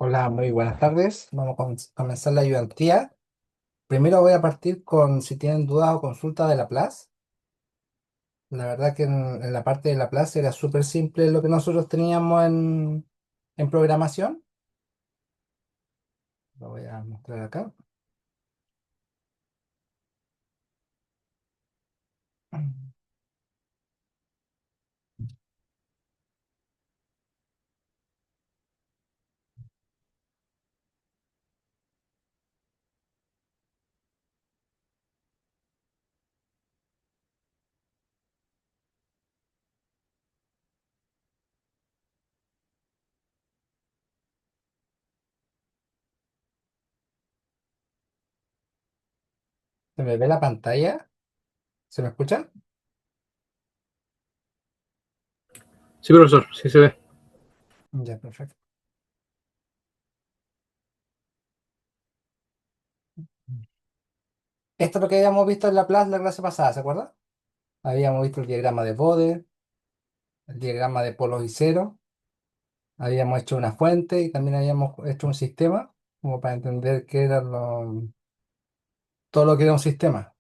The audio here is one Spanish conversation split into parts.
Hola, muy buenas tardes. Vamos a comenzar la ayudantía. Primero voy a partir con si tienen dudas o consultas de Laplace. La verdad que en la parte de Laplace era súper simple lo que nosotros teníamos en programación. Lo voy a mostrar acá. ¿Se me ve la pantalla? ¿Se me escucha? Sí, profesor, sí se ve. Ya, perfecto. Esto es lo que habíamos visto en Laplace la clase pasada, ¿se acuerda? Habíamos visto el diagrama de Bode, el diagrama de polos y ceros. Habíamos hecho una fuente y también habíamos hecho un sistema, como para entender qué era todo lo que era un sistema.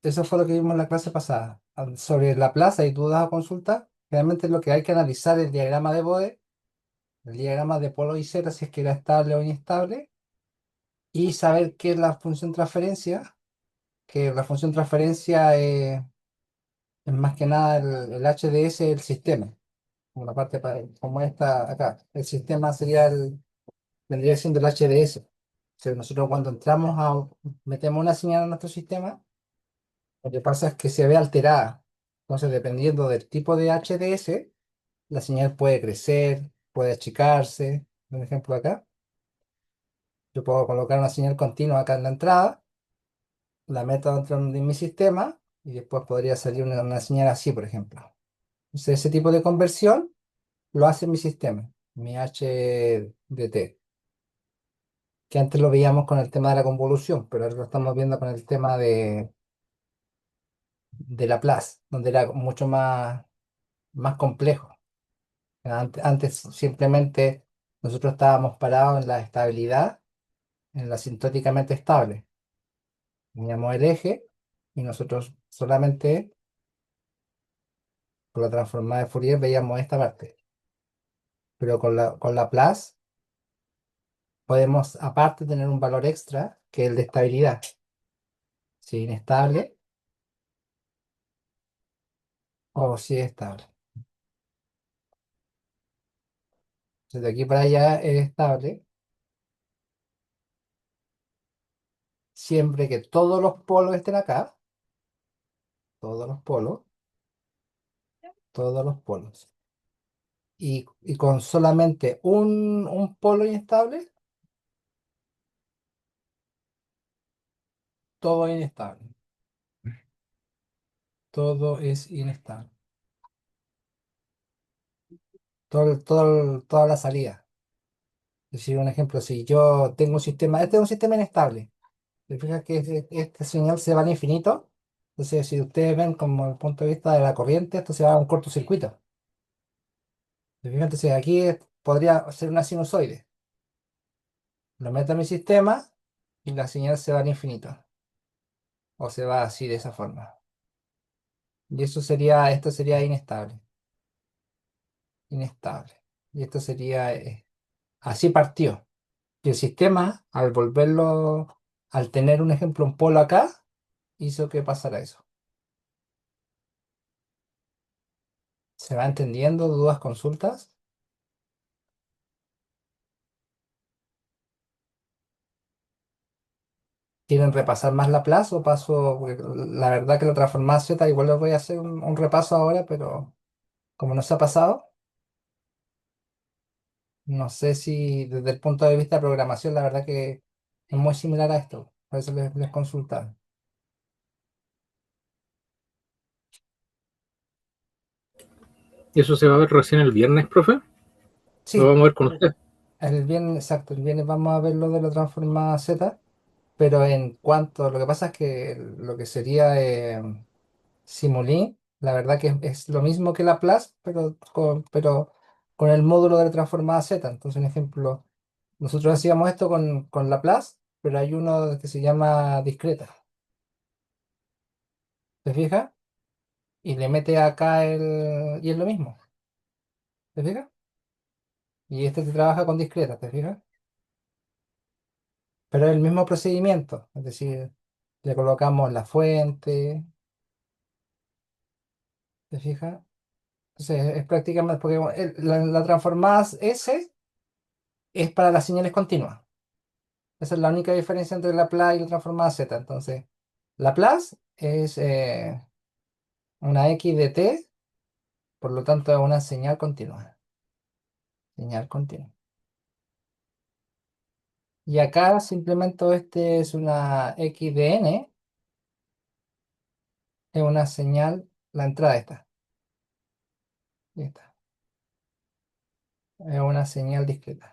Eso fue lo que vimos en la clase pasada. Sobre la plaza y dudas o consultas, realmente lo que hay que analizar es el diagrama de Bode, el diagrama de polo y cero, si es que era estable o inestable, y saber qué es la función transferencia, que la función transferencia es más que nada el HDS del sistema, como la parte como esta acá. El sistema vendría siendo el HDS. O sea, nosotros cuando metemos una señal a nuestro sistema, lo que pasa es que se ve alterada. Entonces, dependiendo del tipo de HDS, la señal puede crecer, puede achicarse. Un ejemplo acá, yo puedo colocar una señal continua acá en la entrada, la meto dentro de mi sistema y después podría salir una señal así, por ejemplo. Entonces, ese tipo de conversión lo hace mi sistema, mi HDT, que antes lo veíamos con el tema de la convolución, pero ahora lo estamos viendo con el tema de Laplace, donde era mucho más complejo. Antes simplemente nosotros estábamos parados en la estabilidad, en la sintóticamente estable. Teníamos el eje y nosotros solamente con la transformada de Fourier veíamos esta parte. Pero con Laplace podemos aparte tener un valor extra que es el de estabilidad. Si es inestable o si es estable. Entonces, de aquí para allá es estable siempre que todos los polos estén acá, todos los polos, todos los polos. Y con solamente un polo inestable, todo es inestable. Todo es inestable. Toda la salida. Es decir, un ejemplo, si yo tengo un sistema, este es un sistema inestable. ¿Te fijas que este señal se va al infinito? Entonces, si ustedes ven como el punto de vista de la corriente, esto se va a un cortocircuito. ¿Te fijas? Entonces, aquí podría ser una sinusoide. Lo meto en mi sistema y la señal se va al infinito. O se va así de esa forma. Y esto sería inestable. Inestable. Y esto sería, así partió. Y el sistema, al tener un ejemplo, un polo acá, hizo que pasara eso. ¿Se va entendiendo? ¿Dudas, consultas? ¿Quieren repasar más la plaza o paso? Porque la verdad que la transformada Z, igual les voy a hacer un repaso ahora, pero como no se ha pasado, no sé si desde el punto de vista de programación, la verdad que es muy similar a esto. Por eso les consultaba. ¿Y eso se va a ver recién el viernes, profe? ¿Lo Sí, vamos a ver con usted? el viernes, exacto, el viernes vamos a ver lo de la transformada Z. Pero en cuanto, lo que pasa es que lo que sería Simulink, la verdad que es lo mismo que Laplace, pero con el módulo de la transformada Z. Entonces, un ejemplo, Nosotros hacíamos esto con Laplace, pero hay uno que se llama discreta. ¿Te fijas? Y le mete acá y es lo mismo. ¿Te fijas? Y este te trabaja con discreta, ¿te fijas? Pero es el mismo procedimiento. Es decir, le colocamos la fuente, ¿te fijas? Entonces es prácticamente, porque bueno, la transformada S es para las señales continuas. Esa es la única diferencia entre la Laplace y la transformada Z. Entonces, Laplace es una X de t, por lo tanto es una señal continua. Señal continua. Y acá simplemente este es una X de n, es una señal, la entrada esta. Y esta. Es una señal discreta.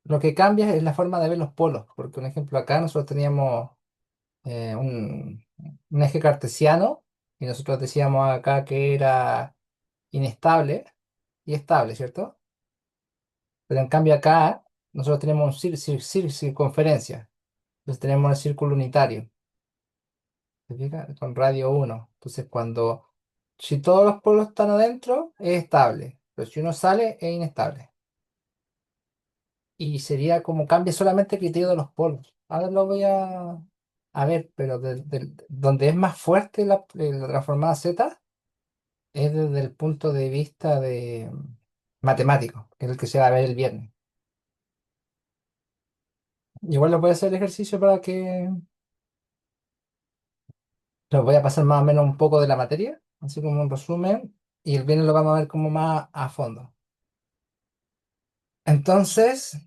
Lo que cambia es la forma de ver los polos, porque un ejemplo acá nosotros teníamos un eje cartesiano y nosotros decíamos acá que era inestable y estable, ¿cierto? Pero en cambio acá nosotros tenemos un circunferencia, entonces tenemos el círculo unitario, ¿te fijas? Con radio 1. Entonces si todos los polos están adentro, es estable, pero si uno sale, es inestable. Y sería como cambia solamente el criterio de los polos. Ahora lo voy a ver, pero donde es más fuerte la transformada Z es desde el punto de vista de matemático, que es el que se va a ver el viernes. Igual lo voy a hacer el ejercicio para que los voy a pasar más o menos un poco de la materia, así como un resumen, y el viernes lo vamos a ver como más a fondo. Entonces,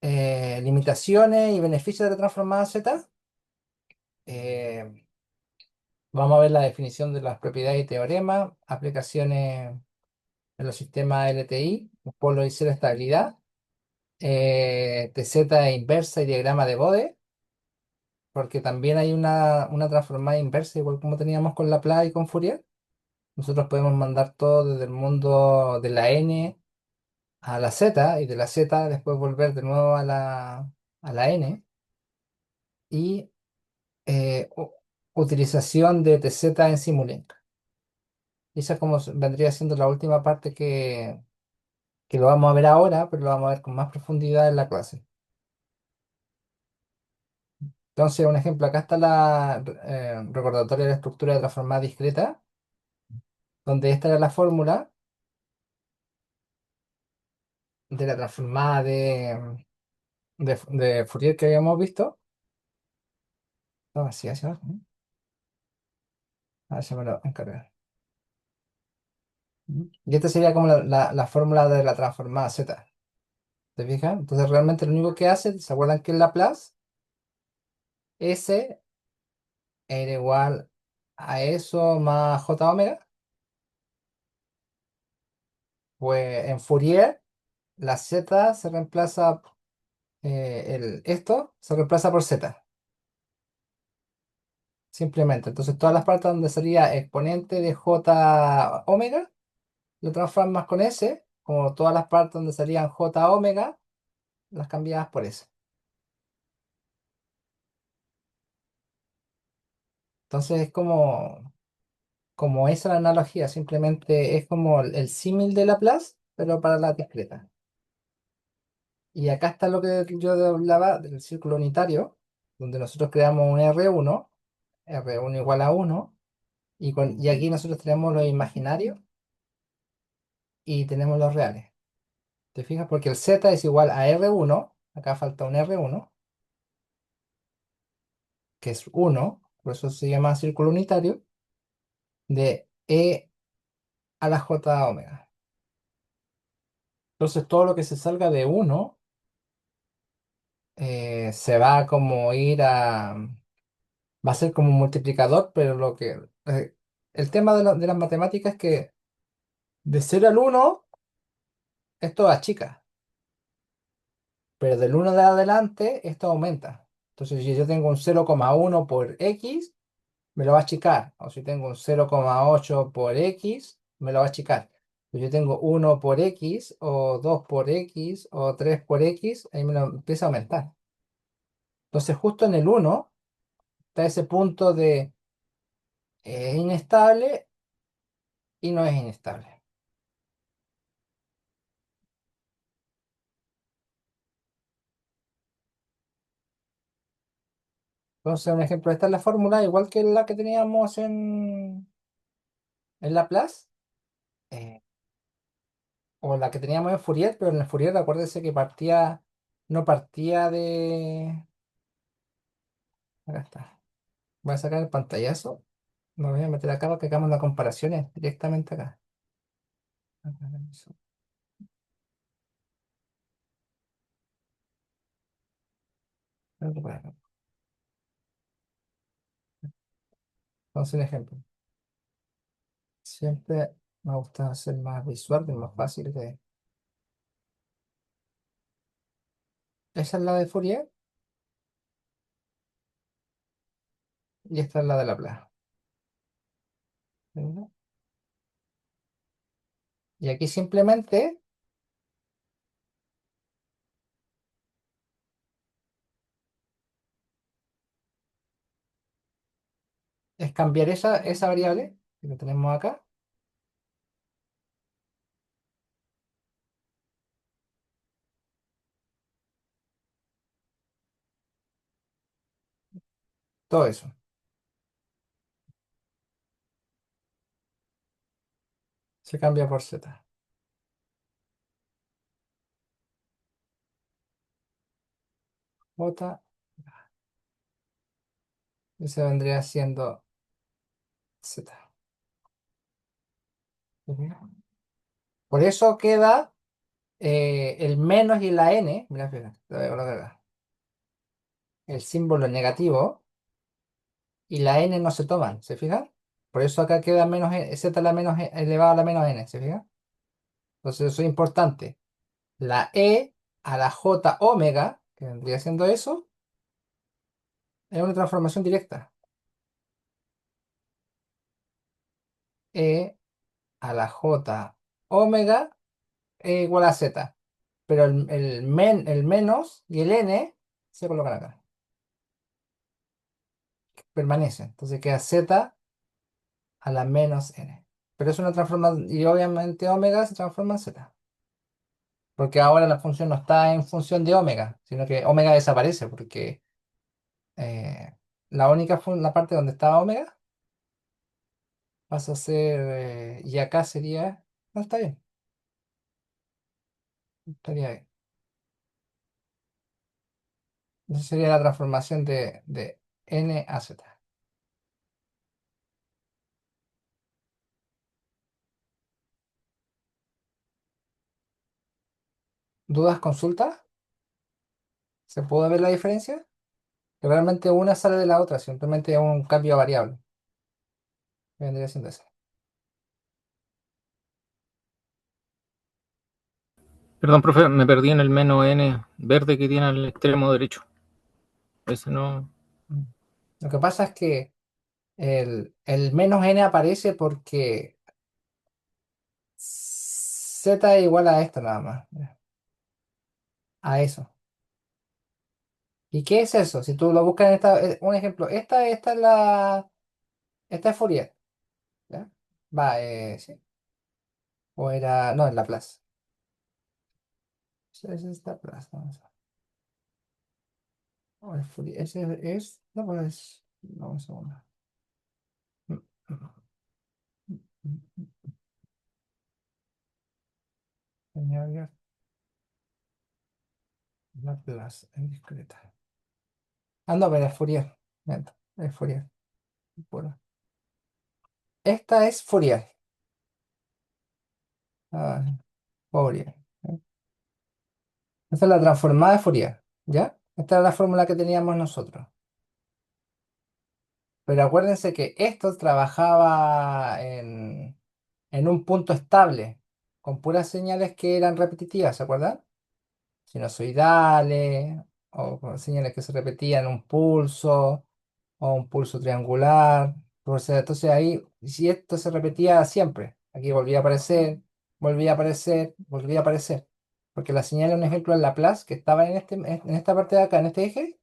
limitaciones y beneficios de la transformada Z. eh, Vamos a ver la definición de las propiedades y teoremas, aplicaciones en los sistemas LTI, polo y cero estabilidad, TZ inversa y diagrama de Bode, porque también hay una transformada inversa, igual como teníamos con Laplace y con Fourier. Nosotros podemos mandar todo desde el mundo de la N a la Z y de la Z después volver de nuevo a la N y utilización de TZ en Simulink. Y esa como vendría siendo la última parte que lo vamos a ver ahora, pero lo vamos a ver con más profundidad en la clase. Entonces, un ejemplo, acá está la recordatoria de la estructura de transformada discreta, donde esta era la fórmula de la transformada de Fourier que habíamos visto. No, así, así, ¿no? A ver si me lo encargué. Ujú. Y esta sería como la fórmula de la transformada Z. ¿Te fijas? Entonces, realmente lo único que hace, ¿se acuerdan que es Laplace? S era igual a eso más J omega. Pues en Fourier la z se reemplaza, esto se reemplaza por z, simplemente. Entonces todas las partes donde sería exponente de j omega, lo transformas con s, como todas las partes donde serían j omega, las cambiabas por s. Entonces es como esa la analogía, simplemente es como el símil de Laplace, pero para la discreta. Y acá está lo que yo hablaba del círculo unitario, donde nosotros creamos un R1 igual a 1. Y aquí nosotros tenemos los imaginarios y tenemos los reales. ¿Te fijas? Porque el z es igual a R1, acá falta un R1, que es 1, por eso se llama círculo unitario, de E a la J omega. Entonces todo lo que se salga de 1 se va a como va a ser como un multiplicador, pero el tema de las matemáticas es que de 0 al 1 esto achica. Pero del 1 de adelante esto aumenta. Entonces, si yo tengo un 0,1 por x, me lo va a achicar. O si tengo un 0,8 por x, me lo va a achicar. Pues yo tengo uno por X, o 2 por X, o 3 por X, ahí me lo empieza a aumentar. Entonces, justo en el uno está ese punto de es inestable y no es inestable. Entonces, un ejemplo, esta es la fórmula, igual que la que teníamos en Laplace, eh, o la que teníamos en Fourier, pero en el Fourier, acuérdense que no partía de... Acá está. Voy a sacar el pantallazo. Me voy a meter acá para que hagamos las comparaciones directamente acá. Entonces, un ejemplo. Siempre me gusta hacer más visual, que es más fácil de... Esa es la de Fourier y esta es la de Laplace. ¿Verdad? Y aquí simplemente es cambiar esa variable que lo tenemos acá, todo eso. Se cambia por z. J, y se vendría siendo z. Ujú. Por eso queda el menos y la n. Mira, fíjate, te voy a colocar acá. El símbolo negativo y la n no se toman, ¿se fijan? Por eso acá queda menos z a la menos elevado a la menos n, ¿se fijan? Entonces eso es importante. La e a la j omega, que vendría siendo eso, es una transformación directa. E a la j omega es igual a z. Pero el menos y el n se colocan acá. Permanece. Entonces queda z a la menos n. Pero es una transformación, y obviamente omega se transforma en z. Porque ahora la función no está en función de omega, sino que omega desaparece, porque eh, la parte donde estaba omega pasa a ser, y acá sería, no está bien, estaría bien. Entonces sería la transformación de n a z. ¿Dudas, consultas? ¿Se puede ver la diferencia? Que realmente una sale de la otra, simplemente es un cambio de variable. Vendría siendo eso. Perdón, profe, me perdí en el menos n verde que tiene al extremo derecho. Ese no. Mm. Lo que pasa es que el menos n aparece porque z es igual a esto nada más. Mira, a eso. ¿Y qué es eso? Si tú lo buscas en un ejemplo, esta es Fourier, ¿ya? Va, sí. O era, no, en Laplace. Es esta Laplace, no, o es Fourier, ese es, no, pues, no, un segundo. Mm, mm, mm, Añadir Laplace en discreta. Ah, no, pero es Fourier. Miento, es Fourier. Puro. Esta es Fourier. Ah, Fourier. ¿Eh? Esta es la transformada de Fourier, ¿ya? Esta es la fórmula que teníamos nosotros. Pero acuérdense que esto trabajaba en un punto estable, con puras señales que eran repetitivas, ¿se acuerdan? Sinusoidales, o con señales que se repetían, un pulso, o un pulso triangular. Entonces ahí, si esto se repetía siempre, aquí volvía a aparecer. volvía a aparecer, volvía a aparecer. Porque la señal, un ejemplo, en Laplace, que estaba en esta parte de acá, en este eje,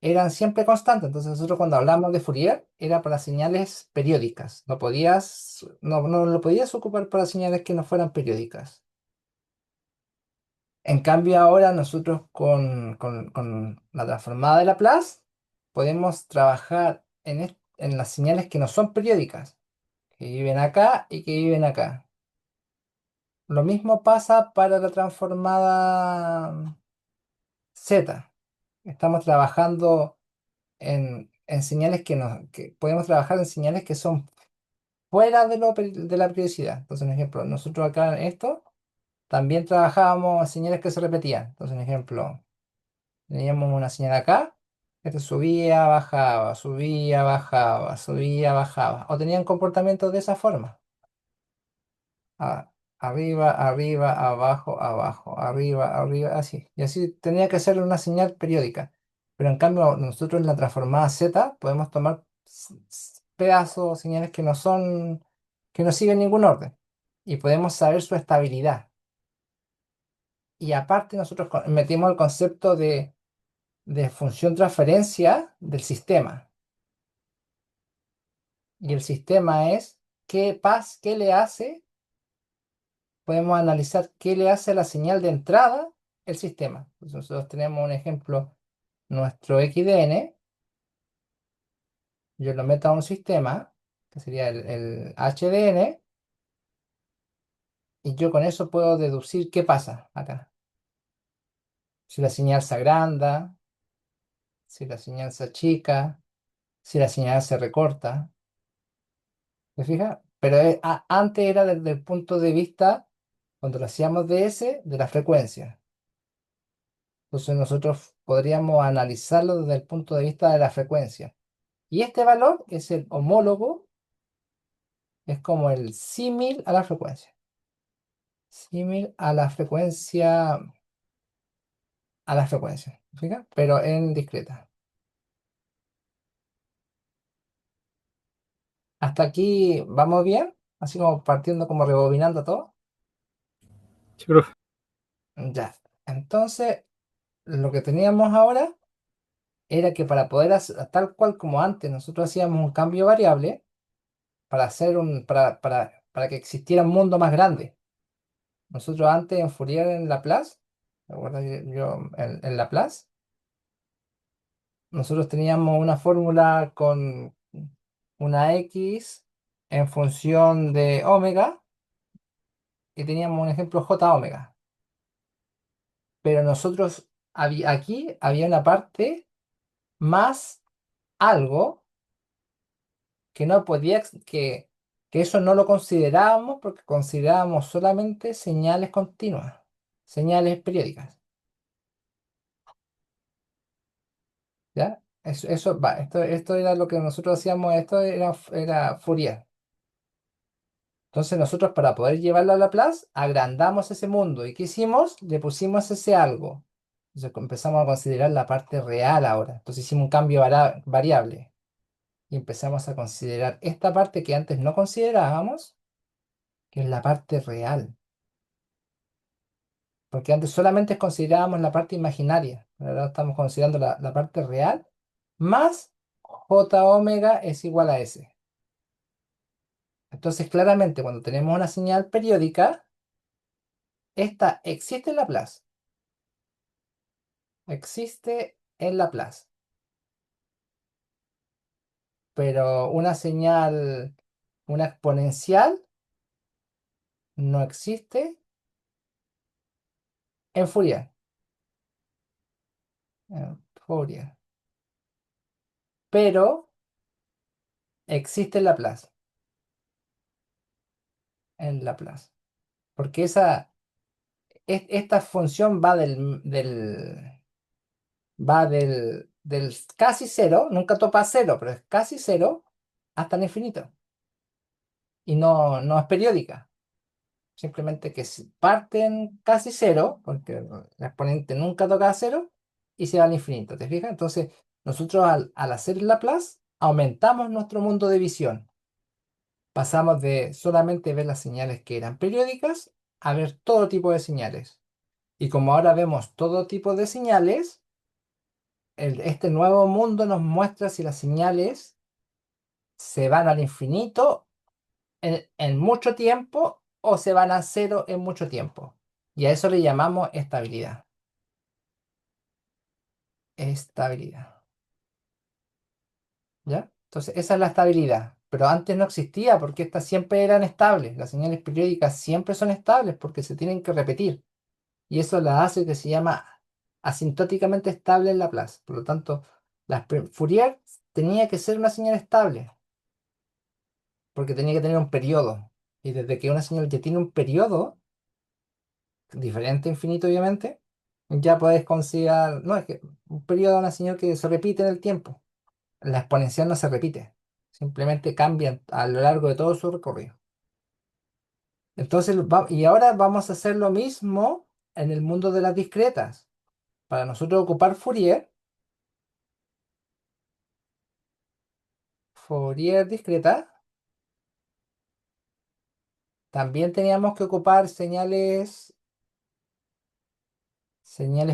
eran siempre constantes. Entonces nosotros cuando hablamos de Fourier era para señales periódicas. No lo podías ocupar para señales que no fueran periódicas. En cambio ahora nosotros con la transformada de Laplace podemos trabajar en las señales que no son periódicas, que viven acá y que viven acá. Lo mismo pasa para la transformada Z. Estamos trabajando en señales que podemos trabajar en señales que son fuera de la periodicidad. Entonces, un ejemplo, nosotros acá en esto también trabajábamos en señales que se repetían. Entonces, un ejemplo, teníamos una señal acá, que subía, bajaba, subía, bajaba, subía, bajaba. O tenían comportamientos de esa forma. Arriba, arriba, abajo, abajo, arriba, arriba, así. Y así tenía que ser una señal periódica. Pero en cambio, nosotros en la transformada Z podemos tomar pedazos, señales que no siguen ningún orden. Y podemos saber su estabilidad. Y aparte nosotros metimos el concepto de función transferencia del sistema. Y el sistema es qué le hace, podemos analizar qué le hace a la señal de entrada el sistema. Entonces, nosotros tenemos un ejemplo, nuestro XDN, yo lo meto a un sistema, que sería el HDN, y yo con eso puedo deducir qué pasa acá. Si la señal se agranda, si la señal se achica, si la señal se recorta. ¿Te fijas? Pero antes era desde el punto de vista, cuando lo hacíamos de la frecuencia. Entonces nosotros podríamos analizarlo desde el punto de vista de la frecuencia. Y este valor es el homólogo, es como el símil a la frecuencia. Símil a la frecuencia. ¿Te fijas? Pero en discreta. Hasta aquí vamos bien, así como partiendo, como rebobinando todo. Sí, profe. Ya. Entonces, lo que teníamos ahora era que para poder hacer, tal cual como antes, nosotros hacíamos un cambio variable para que existiera un mundo más grande. Nosotros antes en Fourier en Laplace, ¿te acuerdas? En Laplace, nosotros teníamos una fórmula con una X en función de omega y teníamos un ejemplo J omega. Pero nosotros, aquí había una parte más algo que no podía, que eso no lo considerábamos porque considerábamos solamente señales continuas, señales periódicas, ¿ya? Eso va, esto era lo que nosotros hacíamos, era Fourier. Entonces nosotros para poder llevarlo a Laplace, agrandamos ese mundo. ¿Y qué hicimos? Le pusimos ese algo. Entonces empezamos a considerar la parte real ahora. Entonces hicimos un cambio variable y empezamos a considerar esta parte que antes no considerábamos, que es la parte real. Porque antes solamente considerábamos la parte imaginaria, pero ahora estamos considerando la parte real, más j omega es igual a s. Entonces, claramente, cuando tenemos una señal periódica, esta existe en Laplace, existe en Laplace, pero una exponencial, no existe en Fourier, en Fourier, pero existe en Laplace, porque esta función va del casi cero, nunca topa cero, pero es casi cero hasta el infinito. Y no es periódica. Simplemente que parten casi cero, porque el exponente nunca toca cero, y se va al infinito. ¿Te fijas? Entonces, nosotros al hacer el Laplace, aumentamos nuestro mundo de visión. Pasamos de solamente ver las señales que eran periódicas a ver todo tipo de señales. Y como ahora vemos todo tipo de señales, este nuevo mundo nos muestra si las señales se van al infinito en mucho tiempo o se van a cero en mucho tiempo. Y a eso le llamamos estabilidad. Estabilidad. ¿Ya? Entonces, esa es la estabilidad. Pero antes no existía porque estas siempre eran estables. Las señales periódicas siempre son estables porque se tienen que repetir. Y eso la hace que se llama asintóticamente estable en Laplace. Por lo tanto, Fourier tenía que ser una señal estable porque tenía que tener un periodo. Y desde que una señal ya tiene un periodo, diferente a infinito obviamente, ya puedes considerar, no, es que un periodo es una señal que se repite en el tiempo. La exponencial no se repite, simplemente cambia a lo largo de todo su recorrido. Entonces, y ahora vamos a hacer lo mismo en el mundo de las discretas. Para nosotros ocupar Fourier discreta, también teníamos que ocupar señales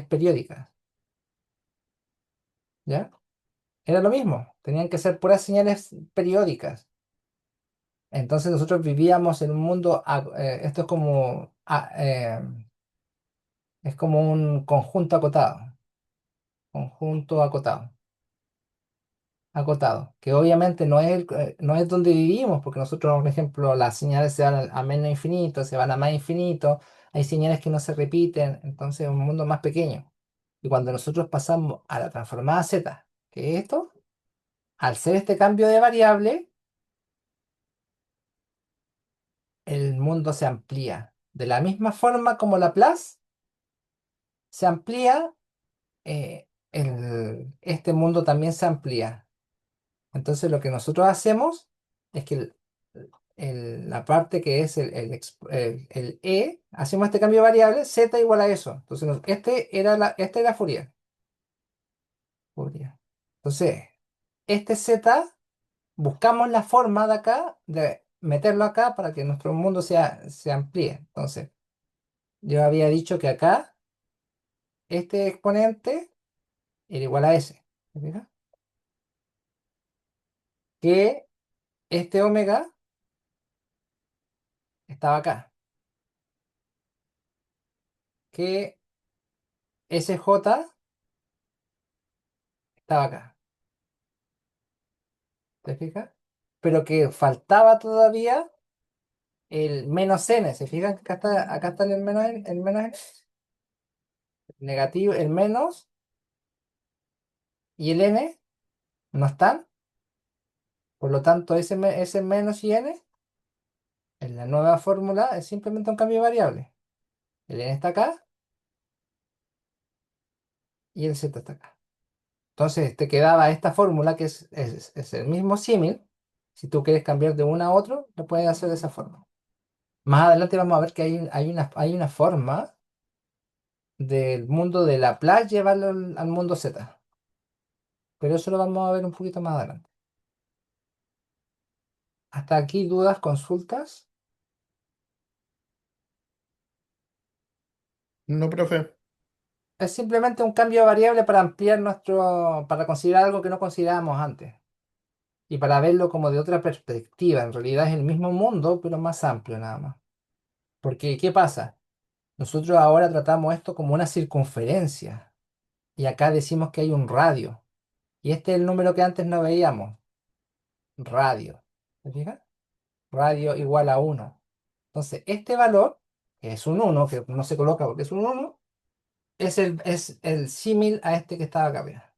periódicas, ¿ya? Era lo mismo, tenían que ser puras señales periódicas. Entonces nosotros vivíamos en un mundo, esto es como un conjunto acotado, que obviamente no es donde vivimos, porque nosotros, por ejemplo, las señales se van a menos infinito, se van a más infinito, hay señales que no se repiten, entonces es un mundo más pequeño. Y cuando nosotros pasamos a la transformada z, que es esto, al ser este cambio de variable, el mundo se amplía. De la misma forma como Laplace se amplía, este mundo también se amplía. Entonces lo que nosotros hacemos es que la parte que es el E, hacemos este cambio de variable, z igual a eso. Entonces este era Fourier. Entonces, este z, buscamos la forma de acá, de meterlo acá para que nuestro mundo se amplíe. Entonces, yo había dicho que acá este exponente era igual a ese. ¿Me fijas? Que este omega estaba acá. Que SJ estaba acá. ¿Te fijas? Pero que faltaba todavía el menos n. ¿Se fijan? Que acá está el menos n, el negativo, el menos y el n no están. Por lo tanto, ese menos y n en la nueva fórmula es simplemente un cambio de variable. El n está acá y el z está acá. Entonces te quedaba esta fórmula que es el mismo símil. Si tú quieres cambiar de uno a otro, lo puedes hacer de esa forma. Más adelante vamos a ver que hay una forma del mundo de Laplace llevarlo al mundo Z. Pero eso lo vamos a ver un poquito más adelante. Hasta aquí dudas, consultas. No, profe. Es simplemente un cambio de variable para ampliar para considerar algo que no considerábamos antes. Y para verlo como de otra perspectiva. En realidad es el mismo mundo, pero más amplio nada más. Porque, ¿qué pasa? Nosotros ahora tratamos esto como una circunferencia. Y acá decimos que hay un radio. Y este es el número que antes no veíamos. Radio. ¿Te fijas? Radio igual a uno. Entonces, este valor, que es un uno, que no se coloca porque es un uno, es el símil a este que estaba acá arriba.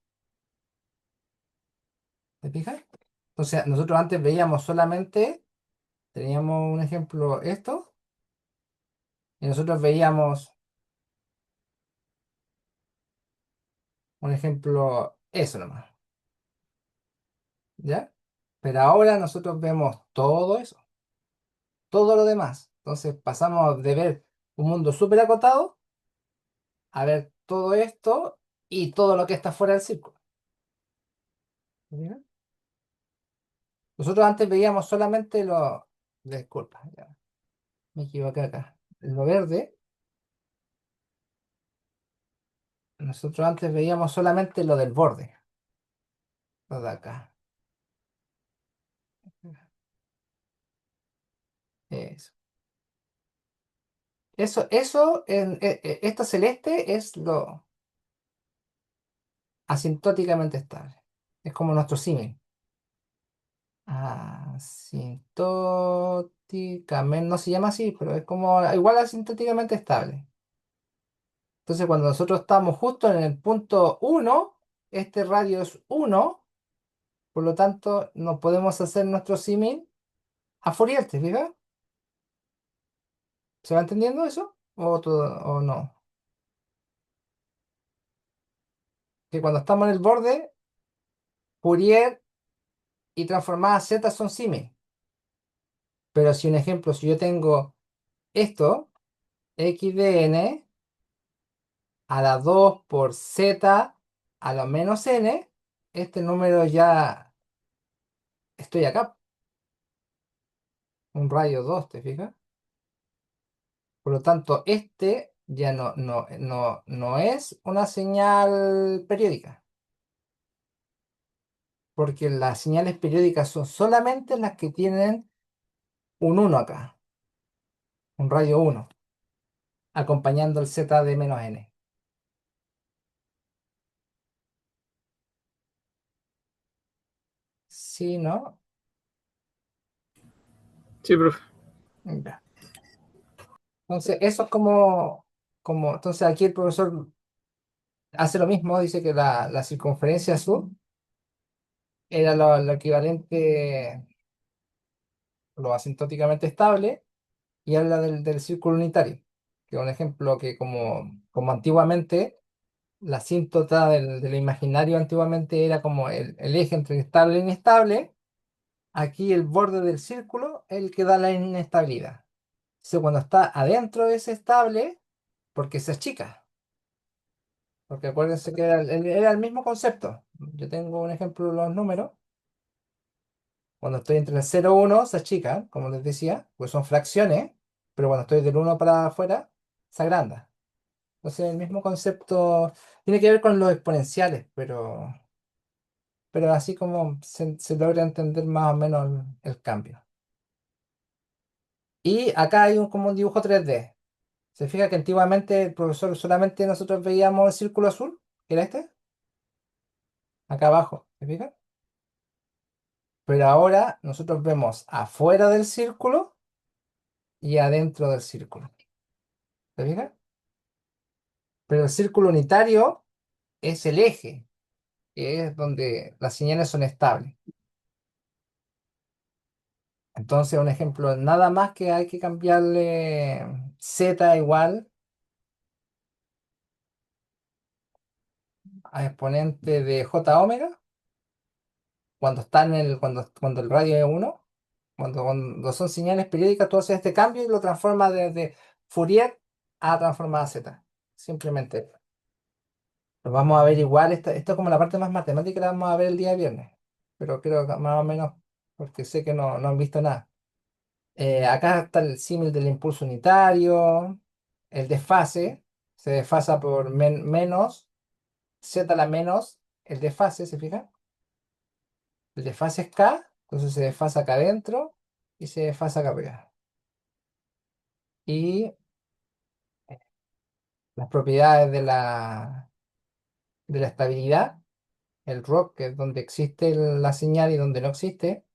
¿Te fijas? Entonces, nosotros antes veíamos solamente, teníamos un ejemplo esto, y nosotros veíamos un ejemplo eso nomás, ¿ya? Pero ahora nosotros vemos todo eso, todo lo demás. Entonces pasamos de ver un mundo súper acotado a ver todo esto y todo lo que está fuera del círculo. ¿Ya? Nosotros antes veíamos solamente Disculpa, ya, me equivoqué acá. Lo verde, nosotros antes veíamos solamente lo del borde, lo de acá. Eso. Esta celeste es lo asintóticamente estable. Es como nuestro símil. Asintóticamente, no se llama así, pero es como igual asintóticamente estable. Entonces, cuando nosotros estamos justo en el punto uno, este radio es uno, por lo tanto, no podemos hacer nuestro símil a Fourier, ¿te fijas? ¿Se va entendiendo eso? ¿O no? Que cuando estamos en el borde, Fourier y transformada Z son símil. Pero si un ejemplo, si yo tengo esto, x de n a la 2 por z a lo menos n, este número ya estoy acá, un radio 2, ¿te fijas? Por lo tanto, este ya no es una señal periódica, porque las señales periódicas son solamente las que tienen un uno acá, un radio uno, acompañando el z de menos n. ¿Sí, no? Sí, profe. Ya. Entonces, eso es entonces aquí el profesor hace lo mismo, dice que la circunferencia azul era lo equivalente, lo asintóticamente estable, y habla del círculo unitario, que es un ejemplo que como antiguamente la asíntota del imaginario antiguamente era como el eje entre estable e inestable, aquí el borde del círculo es el que da la inestabilidad. Entonces cuando está adentro es estable porque se achica, porque acuérdense que era el mismo concepto. Yo tengo un ejemplo de los números. Cuando estoy entre el 0 y 1 se achican, como les decía, pues son fracciones, pero cuando estoy del uno para afuera, se agranda. Entonces el mismo concepto tiene que ver con los exponenciales, pero así como se logra entender más o menos el cambio. Y acá hay como un dibujo 3D. Se fija que antiguamente el profesor solamente nosotros veíamos el círculo azul, que era este, acá abajo, ¿se fija? Pero ahora nosotros vemos afuera del círculo y adentro del círculo. ¿Se fija? Pero el círculo unitario es el eje, que es donde las señales son estables. Entonces, un ejemplo, nada más que hay que cambiarle z igual a exponente de j omega cuando está cuando el radio es uno, cuando son señales periódicas, tú haces este cambio y lo transformas desde Fourier a transformada a z. Simplemente. Lo vamos a ver igual, esto es como la parte más matemática, la vamos a ver el día viernes, pero creo que más o menos, porque sé que no han visto nada. Acá está el símil del impulso unitario, el desfase, se desfasa por menos, z a la menos, el desfase, ¿se fija? El desfase es k, entonces se desfasa acá adentro y se desfasa acá arriba. Y las propiedades de la estabilidad, el ROC, que es donde existe la señal y donde no existe,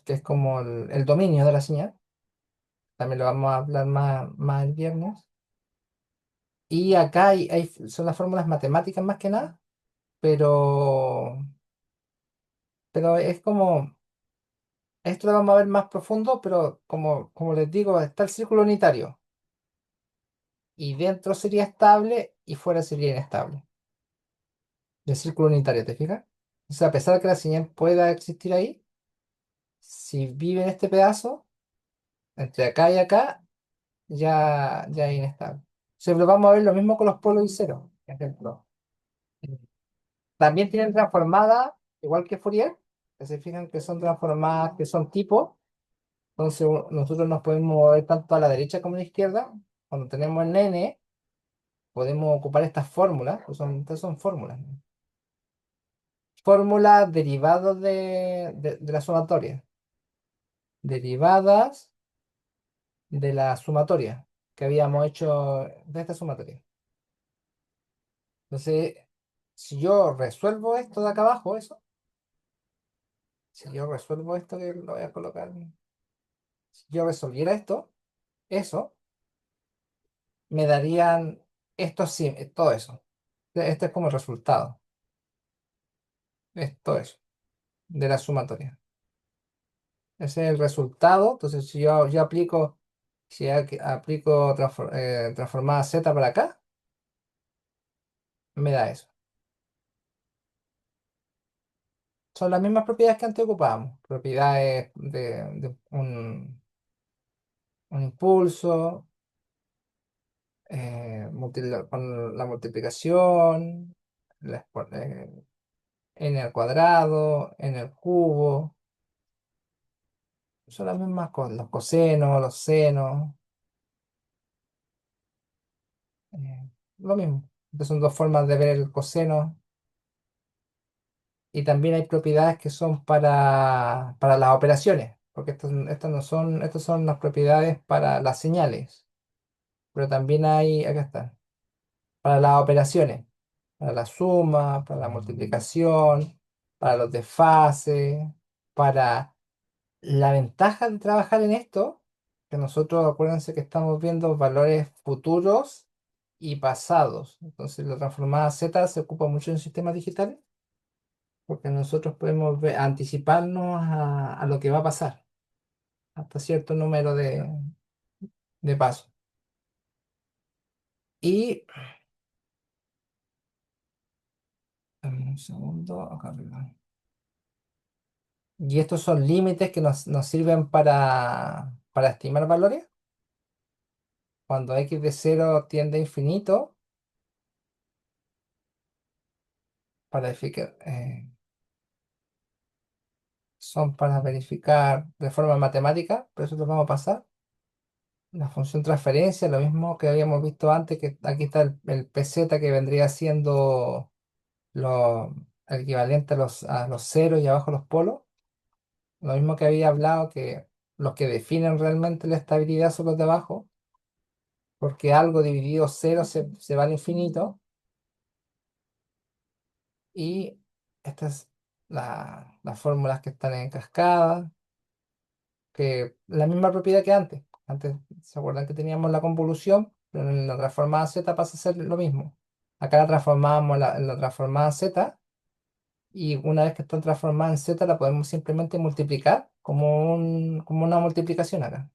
que es como el dominio de la señal. También lo vamos a hablar más el viernes. Y acá son las fórmulas matemáticas más que nada, pero, pero es como, esto lo vamos a ver más profundo, pero como les digo, está el círculo unitario. Y dentro sería estable y fuera sería inestable. El círculo unitario, ¿te fijas? O sea, a pesar de que la señal pueda existir ahí, si vive en este pedazo, entre acá y acá, ya es inestable. Siempre vamos a ver lo mismo con los polos y ceros, por ejemplo. También tienen transformadas, igual que Fourier, que se fijan que son transformadas, que son tipo. Entonces nosotros nos podemos mover tanto a la derecha como a la izquierda. Cuando tenemos el n, podemos ocupar estas fórmulas, pues estas son fórmulas, ¿no? Fórmulas derivadas de la sumatoria. Derivadas de la sumatoria que habíamos hecho de esta sumatoria. Entonces, si yo resuelvo esto de acá abajo, eso, si yo resuelvo esto que lo voy a colocar, si yo resolviera esto, eso, me darían esto sí, todo eso. Este es como el resultado, es todo eso, de la sumatoria. Ese es el resultado. Entonces, si yo aplico, si aplico transformada z para acá, me da eso. Son las mismas propiedades que antes ocupábamos. Propiedades de un impulso, con la multiplicación, n al cuadrado, n al cubo. Son las mismas cosas. Los cosenos, los senos, lo mismo. Entonces son dos formas de ver el coseno. Y también hay propiedades que son para las operaciones, porque estas no son, estas son las propiedades para las señales. Pero también hay, acá está, para las operaciones, para la suma, para la multiplicación, para los desfases, para la ventaja de trabajar en esto, que nosotros acuérdense que estamos viendo valores futuros y pasados. Entonces la transformada Z se ocupa mucho en sistemas digitales porque nosotros podemos anticiparnos a lo que va a pasar hasta cierto número de pasos. Y, dame un segundo, acá arriba. Y estos son límites que nos sirven para estimar valores. Cuando x de 0 tiende a infinito, para verificar, son para verificar de forma matemática, pero eso lo vamos a pasar. La función transferencia, lo mismo que habíamos visto antes, que aquí está el pz que vendría siendo el equivalente a los ceros y abajo los polos. Lo mismo que había hablado que los que definen realmente la estabilidad son los de abajo, porque algo dividido cero se va al infinito. Y estas las fórmulas que están en cascada, que la misma propiedad que antes. Antes, ¿se acuerdan que teníamos la convolución? Pero en la transformada z pasa a ser lo mismo. Acá la transformábamos en la transformada z y una vez que está transformada en z la podemos simplemente multiplicar como una multiplicación acá.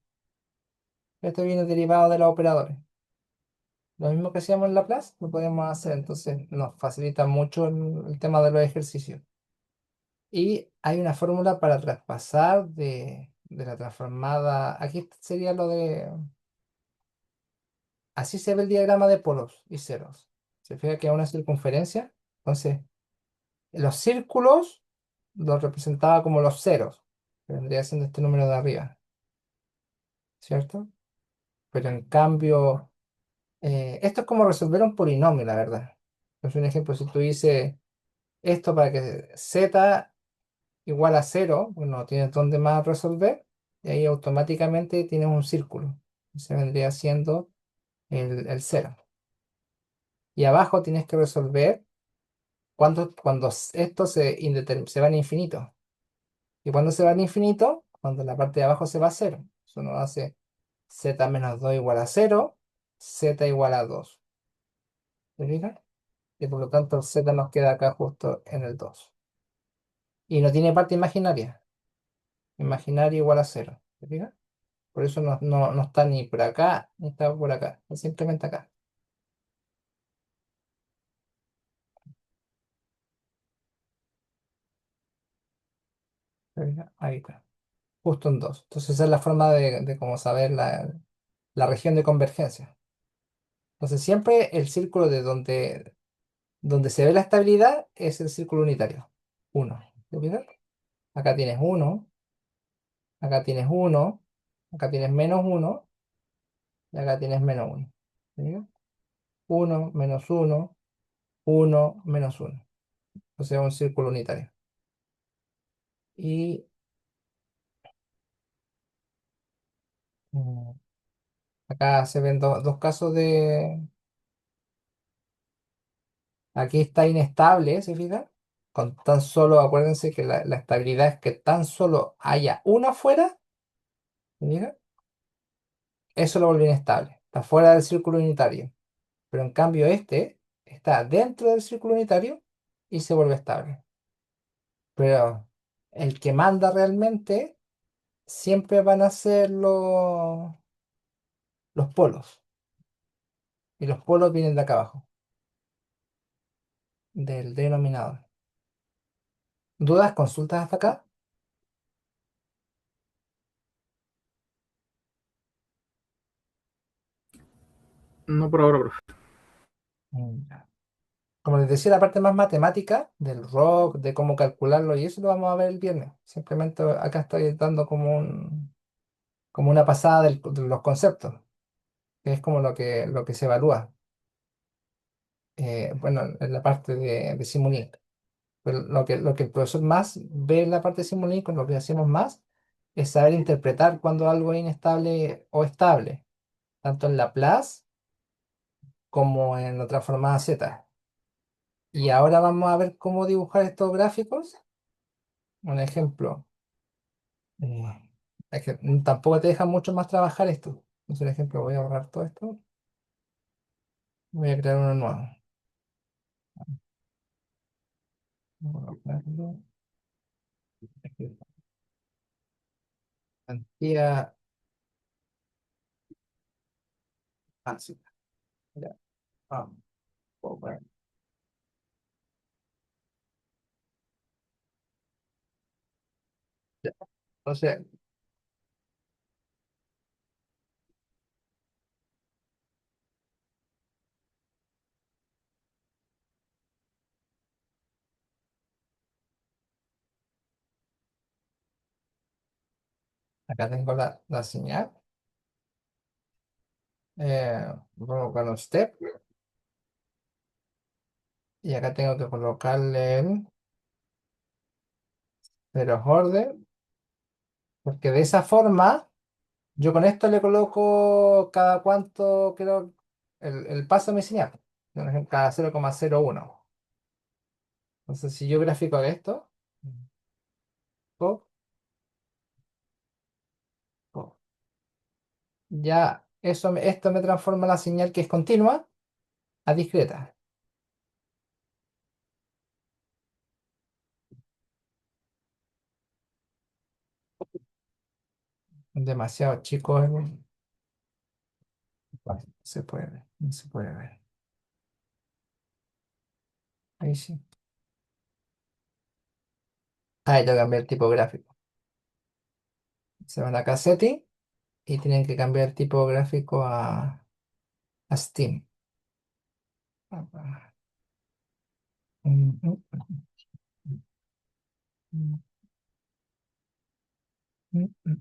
Esto viene derivado de los operadores. Lo mismo que hacíamos en Laplace, lo podemos hacer, entonces nos facilita mucho el tema de los ejercicios. Y hay una fórmula para traspasar de la transformada. Aquí sería lo de. Así se ve el diagrama de polos y ceros. Se fija que es una circunferencia. Entonces, los círculos los representaba como los ceros, que vendría siendo este número de arriba, ¿cierto? Pero en cambio, esto es como resolver un polinomio, la verdad. Es un ejemplo, si tú dices esto para que z igual a cero, pues no tienes dónde más resolver, y ahí automáticamente tienes un círculo. Se vendría siendo el cero. Y abajo tienes que resolver cuando esto se va en infinito. ¿Y cuando se va en infinito? Cuando la parte de abajo se va a cero. Eso nos hace z menos 2 igual a cero, z igual a 2. ¿Te fijas? Y por lo tanto el z nos queda acá justo en el 2. Y no tiene parte imaginaria. Imaginaria igual a cero. ¿Te fijas? Por eso no está ni por acá, ni está por acá. Es simplemente acá. ¿Te fijas? Ahí está. Justo en 2. Entonces esa es la forma de cómo saber la región de convergencia. Entonces siempre el círculo de donde se ve la estabilidad es el círculo unitario. Uno. ¿Te fijas? Acá tienes uno, acá tienes uno. Acá tienes -1 y acá tienes -1. ¿Sí? 1, -1, 1, -1. O sea, un círculo unitario. Y mm, acá se ven dos casos de... Aquí está inestable, ¿se fijan? Con tan solo, acuérdense que la estabilidad es que tan solo haya uno afuera, ¿se fijan? Eso lo vuelve inestable. Está fuera del círculo unitario. Pero en cambio este está dentro del círculo unitario y se vuelve estable. Pero el que manda realmente siempre van a ser los polos. Y los polos vienen de acá abajo, del denominador. ¿Dudas? ¿Consultas hasta acá? No por ahora, profe. Ya. Como les decía, la parte más matemática del rock, de cómo calcularlo y eso lo vamos a ver el viernes. Simplemente acá estoy dando como una pasada de los conceptos, que es como lo que se evalúa. Bueno, en la parte de Simulink. Pero lo que el profesor más ve en la parte de Simulink, con lo que hacemos más, es saber interpretar cuando algo es inestable o estable, tanto en Laplace como en la transformada Z. Y ahora vamos a ver cómo dibujar estos gráficos. Un ejemplo. eh, es que tampoco te deja mucho más trabajar esto. Entonces, por ejemplo, voy a borrar todo esto. Voy a crear uno nuevo. Voy a borrarlo. Aquí, Cantidad básica. Ya, vamos. Bueno, ya. Entonces, acá tengo la señal. Voy a colocar un step. Y acá tengo que colocarle el cero orden. Porque de esa forma, yo con esto le coloco cada cuánto quiero el paso a mi señal. Por ejemplo, cada 0,01. Entonces, si yo grafico esto, pop, pop, ya esto me transforma la señal que es continua a discreta. Demasiado chico. Bueno, se puede ver, no se puede ver. Ahí sí. Ahí tengo que cambiar el tipo gráfico. Se van acá a Setting y tienen que cambiar el tipo gráfico a Steam. Mm, mm, mm, mm, mm.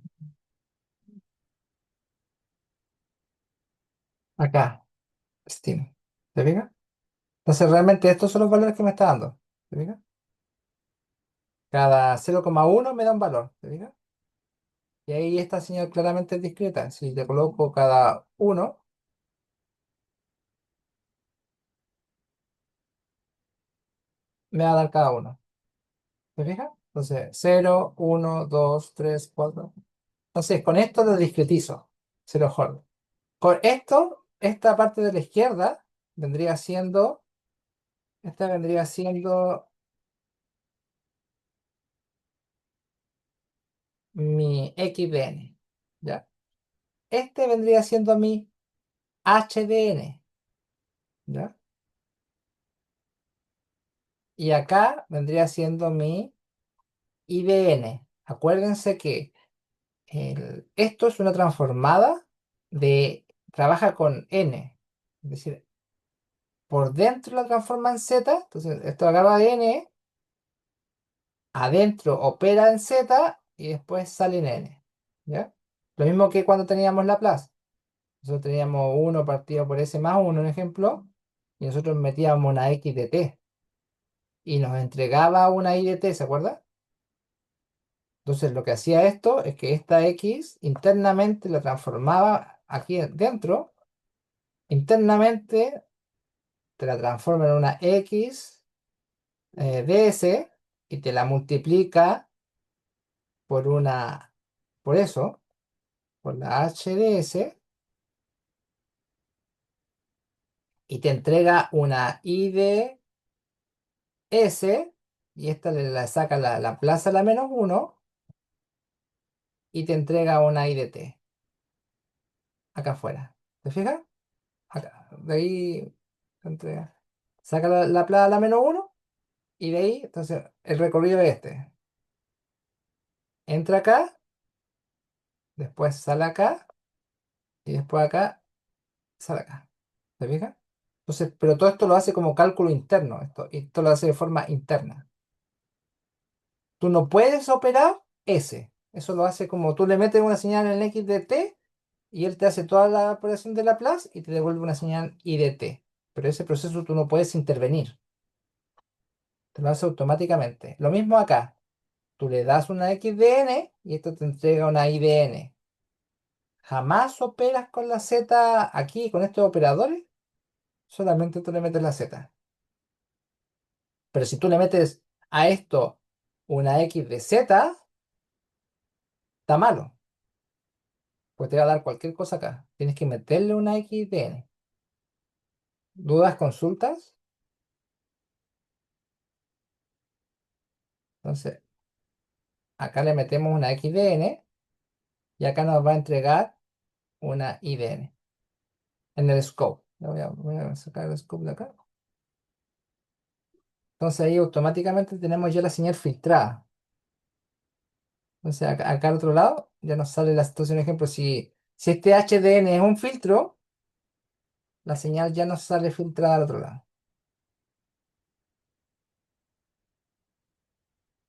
Acá, Steam. ¿Te fijas? Entonces realmente estos son los valores que me está dando. ¿Te fijas? Cada 0,1 me da un valor. ¿Te fijas? Y ahí esta señal claramente es discreta. Si le coloco cada uno, me va a dar cada uno. ¿Te fijas? Entonces, 0, 1, 2, 3, 4. Entonces, con esto lo discretizo. Se lo jodo. Con esto, esta parte de la izquierda vendría siendo, esta vendría siendo mi XDN. ¿Ya? Este vendría siendo mi HDN. ¿Ya? Y acá vendría siendo mi IDN. Acuérdense que esto es una transformada trabaja con N. Es decir, por dentro la transforma en Z. Entonces, esto agarra de N, adentro opera en Z y después sale en N. ¿Ya? Lo mismo que cuando teníamos Laplace. Nosotros teníamos uno partido por s más uno, un ejemplo, y nosotros metíamos una x de t y nos entregaba una y de t, ¿se acuerda? Entonces lo que hacía esto es que esta x internamente la transformaba aquí dentro, internamente te la transforma en una x ds y te la multiplica por una, por eso, por la HDS y te entrega una IDS y esta le la saca la plaza a la menos uno y te entrega una IDT acá afuera. ¿Te fijas? Acá, de ahí te entrega. Saca la plaza a la menos uno y de ahí, entonces, el recorrido es este. Entra acá, después sale acá y después acá, sale acá. ¿Te fijas? Entonces, pero todo esto lo hace como cálculo interno, esto lo hace de forma interna. Tú no puedes operar ese. Eso lo hace como tú le metes una señal en X de t y él te hace toda la operación de Laplace y te devuelve una señal I de t. Pero ese proceso tú no puedes intervenir, te lo hace automáticamente. Lo mismo acá. Tú le das una X de n y esto te entrega una I de n. Jamás operas con la Z aquí, con estos operadores, solamente tú le metes la Z. Pero si tú le metes a esto una X de Z, está malo. Pues te va a dar cualquier cosa acá. Tienes que meterle una X de n. ¿Dudas, consultas? Entonces, acá le metemos una X de n y acá nos va a entregar una I de n en el scope. Voy a sacar el scope de acá. Entonces ahí automáticamente tenemos ya la señal filtrada. Entonces acá al otro lado ya nos sale la situación, ejemplo, si este HDN es un filtro, la señal ya nos sale filtrada al otro lado.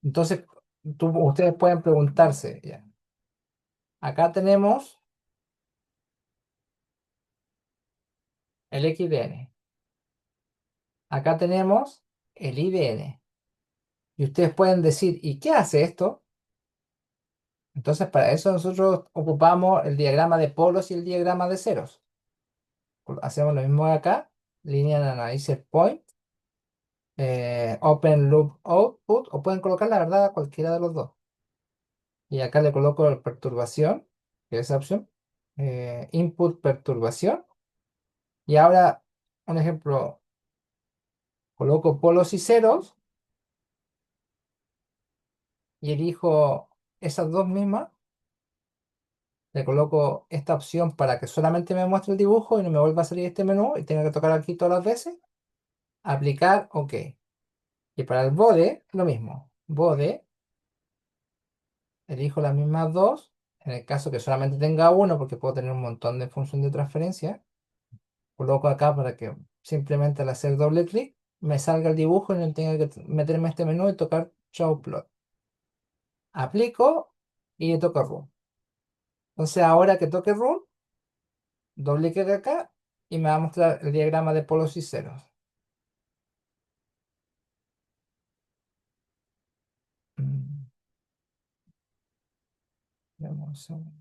Entonces, ustedes pueden preguntarse, ya, acá tenemos el XDN, acá tenemos el IDN. Y ustedes pueden decir, ¿y qué hace esto? Entonces, para eso nosotros ocupamos el diagrama de polos y el diagrama de ceros. Hacemos lo mismo de acá, linear analyzer point, open loop output, o pueden colocar la verdad cualquiera de los dos. Y acá le coloco la perturbación, que es esa opción, input perturbación. Y ahora, un ejemplo, coloco polos y ceros y elijo esas dos mismas. Le coloco esta opción para que solamente me muestre el dibujo y no me vuelva a salir este menú y tenga que tocar aquí todas las veces. Aplicar, OK. Y para el bode, lo mismo. Bode, elijo las mismas dos. En el caso que solamente tenga uno, porque puedo tener un montón de funciones de transferencia, coloco acá para que simplemente al hacer doble clic me salga el dibujo y no tenga que meterme a este menú y tocar Show Plot. Aplico y le toco Run. Entonces ahora que toque Run, doble clic acá y me va a mostrar el diagrama de polos y ceros. Mm, dame un segundo.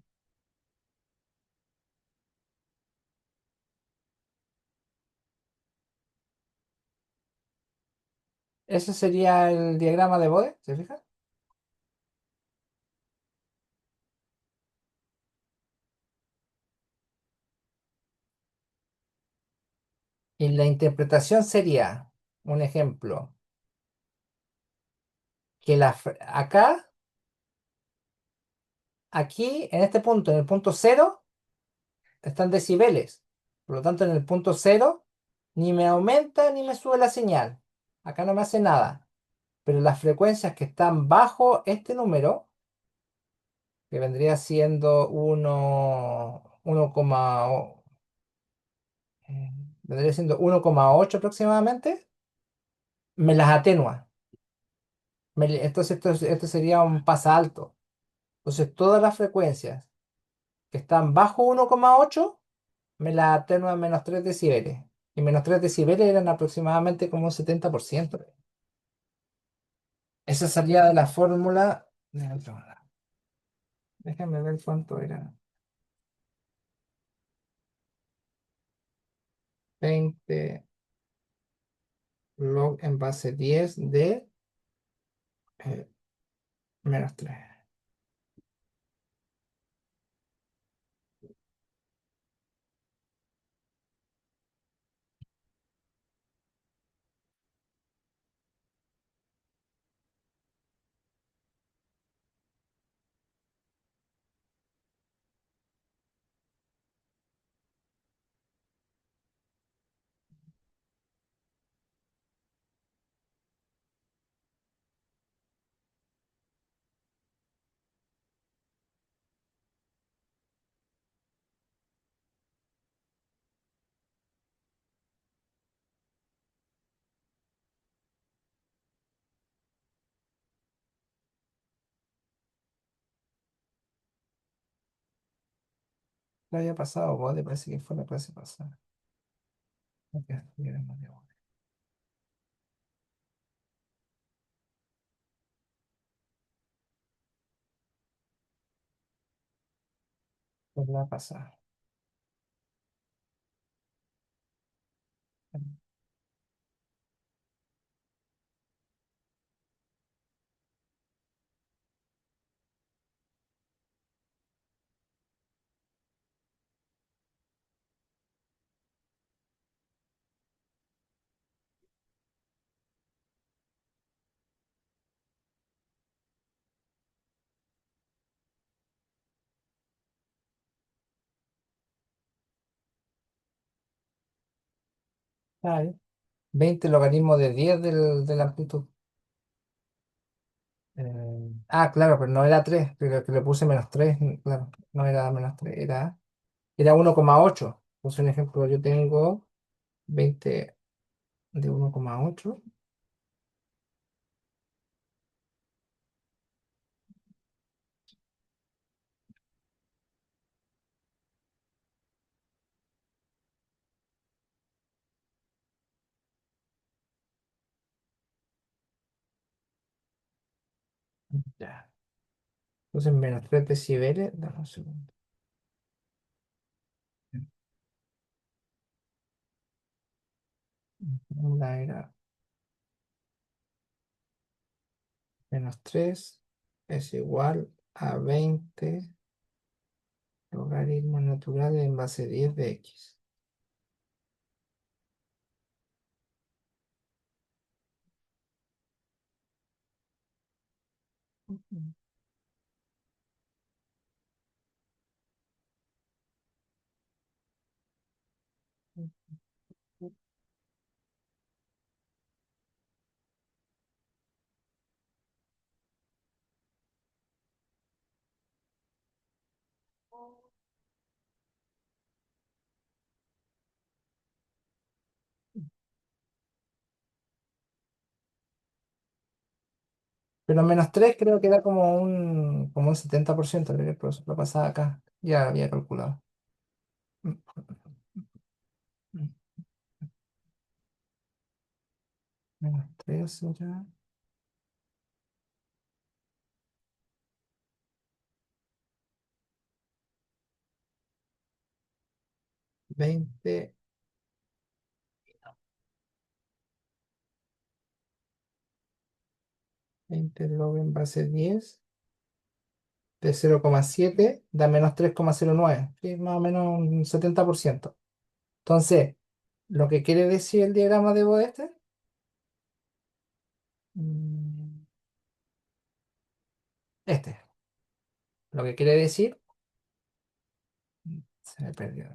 Ese sería el diagrama de Bode, ¿se fija? Y la interpretación sería, un ejemplo, que acá, aquí, en este punto, en el punto cero, están decibeles. Por lo tanto, en el punto cero, ni me aumenta ni me sube la señal. Acá no me hace nada. Pero las frecuencias que están bajo este número, que vendría siendo 1,8 aproximadamente, me las atenúa. Entonces, esto sería un pasa alto. Entonces, todas las frecuencias que están bajo 1,8 me las atenúo a menos 3 decibeles. Y menos 3 decibeles eran aproximadamente como un 70%. Esa salía de la fórmula. Déjame ver cuánto era. 20 log en base 10 de eh, menos 3. ¿Qué había pasado, vos? ¿Te parece que fue la clase pasada? Ok, miremos de vuelta. Fue la pasada. Ahí. 20 logaritmos de 10 de la amplitud. Claro, pero no era 3 pero que le puse menos 3 claro, no era menos 3 era 1,8. Puse un ejemplo, yo tengo 20 de 1,8. Ya. Entonces menos 3 decibeles, dame un segundo. Una era menos 3 es igual a 20 logaritmos naturales en base 10 de x. Pero menos 3 creo que era como un 70%, creo que el profesor lo pasaba acá. Ya había calculado. Menos 3 era 20, 20 log en base 10 de 0,7 da menos 3,09. Sí, más o menos un 70%. Entonces, lo que quiere decir el diagrama de Bode mm, este, lo que quiere decir, se me perdió.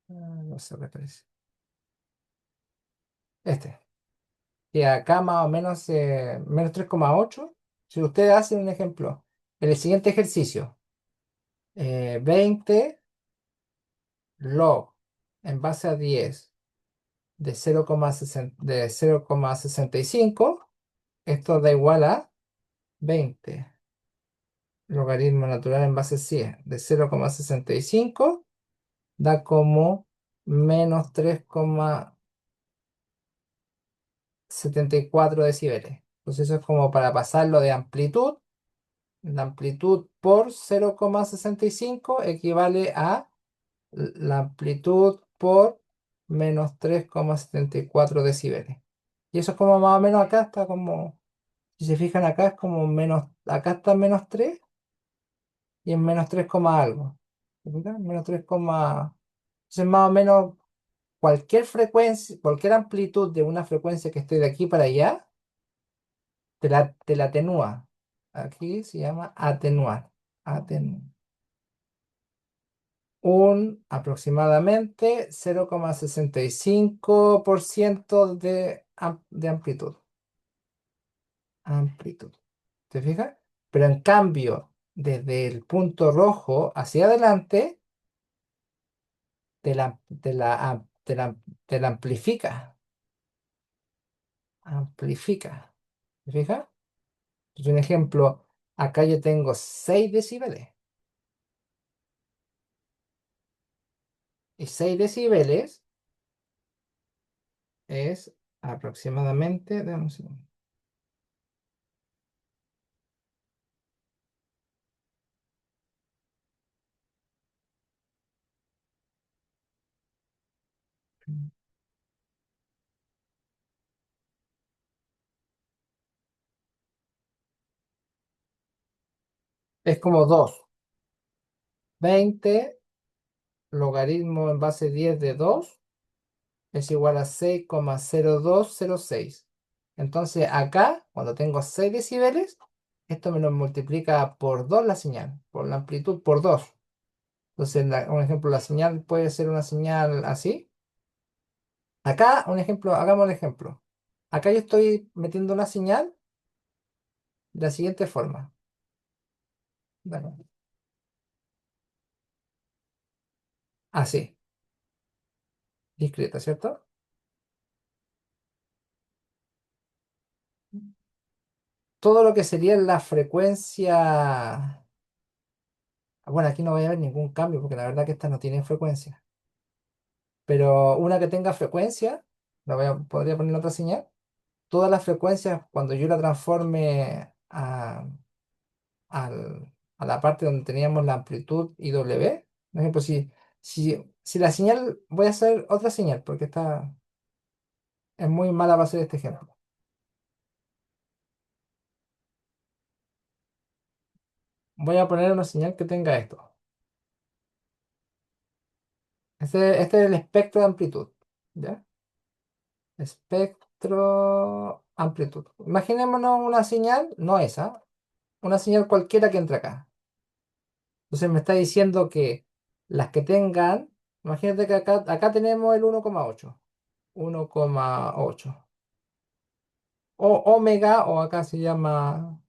No sé qué parece. Que acá más o menos menos 3,8. Si usted hace un ejemplo, en el siguiente ejercicio, 20 log en base a 10 de 0,65, esto da igual a 20. logaritmo natural en base 100 de 0,65 da como menos 3,74 decibeles. Entonces eso es como para pasarlo de amplitud. La amplitud por 0,65 equivale a la amplitud por menos 3,74 decibeles. Y eso es como más o menos acá está como, si se fijan acá es como menos, acá está menos 3 y en menos 3, algo. ¿Se fijan? Menos 3, entonces más o menos cualquier frecuencia, cualquier amplitud de una frecuencia que esté de aquí para allá, te la atenúa. Aquí se llama atenuar. Atenuar. Un aproximadamente 0,65% de amplitud. Amplitud. ¿Te fijas? Pero en cambio, desde el punto rojo hacia adelante, te la amplifica. Amplifica. ¿Te fijas? Pues un ejemplo, acá yo tengo 6 decibeles. Y 6 decibeles es aproximadamente, dame un segundo. Es como 2. 20 logaritmo en base 10 de 2 es igual a 6,0206. Entonces acá, cuando tengo 6 decibeles, esto me lo multiplica por 2 la señal, por la amplitud por 2. Entonces, un ejemplo, la señal puede ser una señal así. Acá, un ejemplo, hagamos el ejemplo. Acá yo estoy metiendo una señal de la siguiente forma. Bueno, así, discreta, ¿cierto? Todo lo que sería la frecuencia. Bueno, aquí no va a haber ningún cambio porque la verdad que estas no tienen frecuencia. Pero una que tenga frecuencia, podría poner otra señal. Todas las frecuencias, cuando yo la transforme al- a la parte donde teníamos la amplitud y W, por ejemplo, si la señal, voy a hacer otra señal porque esta es muy mala para hacer este ejemplo. Voy a poner una señal que tenga esto. Este es el espectro de amplitud. ¿Ya? Espectro amplitud. Imaginémonos una señal, no esa, una señal cualquiera que entre acá. Entonces me está diciendo que las que tengan, imagínate que acá tenemos el 1,8. 1,8. O omega, o acá se llama,